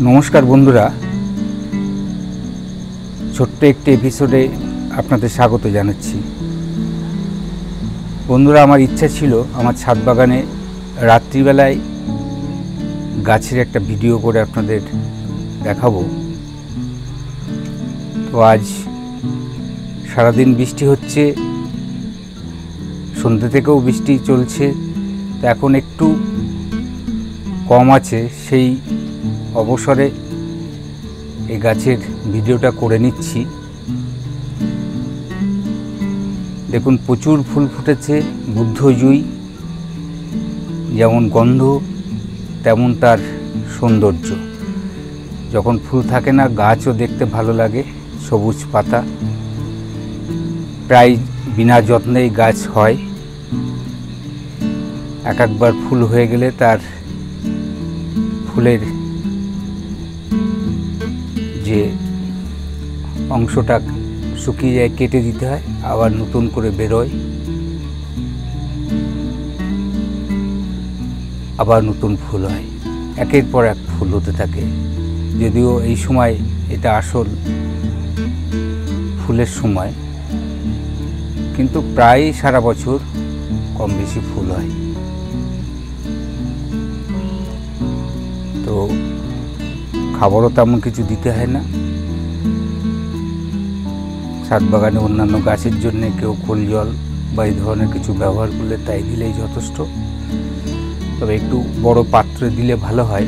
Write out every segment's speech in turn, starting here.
নমস্কার বন্ধুরা, ছোট্ট একটি এপিসোডে আপনাদের স্বাগত জানাচ্ছি। বন্ধুরা, আমার ইচ্ছা ছিল আমার ছাদ বাগানে রাত্রিবেলায় গাছের একটা ভিডিও করে আপনাদের দেখাবো। তো আজ সারাদিন বৃষ্টি হচ্ছে, সন্ধ্যে থেকেও বৃষ্টি চলছে। তো এখন একটু কম আছে, সেই অবসরে এই গাছের ভিডিওটা করে নিচ্ছি। দেখুন, প্রচুর ফুল ফুটেছে। বুদ্ধজুঁই যেমন গন্ধ তেমন তার সৌন্দর্য। যখন ফুল থাকে না, গাছও দেখতে ভালো লাগে, সবুজ পাতা। প্রায় বিনা যত্নেই গাছ হয়। একবার ফুল হয়ে গেলে তার ফুলের যে অংশটা শুকিয়ে যায় কেটে দিতে হয়, আবার নতুন করে বেরোয়, আবার নতুন ফুল হয়, একের পর এক ফুল হতে থাকে। যদিও এই সময় এটা আসল ফুলের সময়, কিন্তু প্রায় সারা বছর কম বেশি ফুল হয়। তো খাবারও তেমন কিছু দিতে হয় না। ছাদ বাগানে অন্যান্য গাছের জন্য কেউ খোল জল বা এই ধরনের কিছু ব্যবহার করলে তাই দিলেই যথেষ্ট। তবে একটু বড় পাত্রে দিলে ভালো হয়,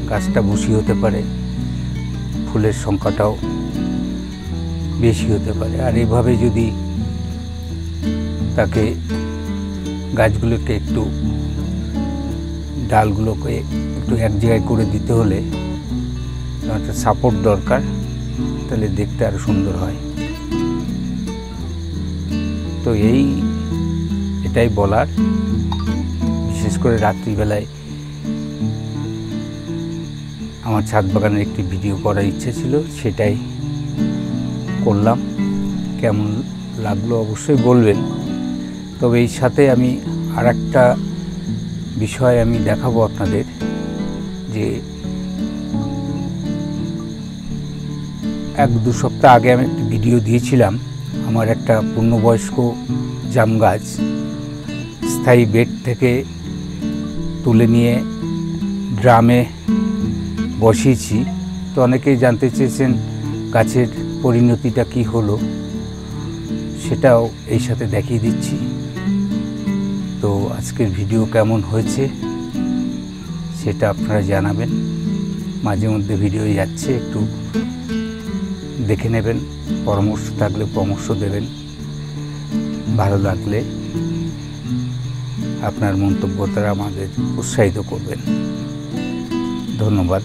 গাছটা বেশি হতে পারে, ফুলের সংখ্যাটাও বেশি হতে পারে। আর এইভাবে যদি তাকে গাছগুলোকে একটু ডালগুলোকে একটু এক জায়গায় করে দিতে হলে একটা সাপোর্ট দরকার, তাহলে দেখতে আরো সুন্দর হয়। তো এটাই বলার, বিশেষ করে রাত্রিবেলায় আমার ছাদ বাগানের একটি ভিডিও করার ইচ্ছে ছিল, সেটাই করলাম। কেমন লাগলো অবশ্যই বলবেন। তবে এই সাথে আমি আর একটা বিষয় আমি দেখাবো আপনাদের, যে 1-2 সপ্তাহ আগে আমি একটি ভিডিও দিয়েছিলাম। আমার একটা পূর্ণবয়স্ক জাম গাছ স্থায়ী বেড থেকে তুলে নিয়ে ড্রামে বসিয়েছি। তো অনেকেই জানতে চেয়েছেন গাছের পরিণতিটা কি হলো, সেটাও এই সাথে দেখিয়ে দিচ্ছি। তো আজকের ভিডিও কেমন হয়েছে সেটা আপনারা জানাবেন। মাঝে মধ্যে ভিডিও যাচ্ছে, একটু দেখে নেবেন। পরামর্শ থাকলে পরামর্শ দেবেন। ভালো লাগলে আপনার মন্তব্য দ্বারা আমাদের উৎসাহিত করবেন। ধন্যবাদ।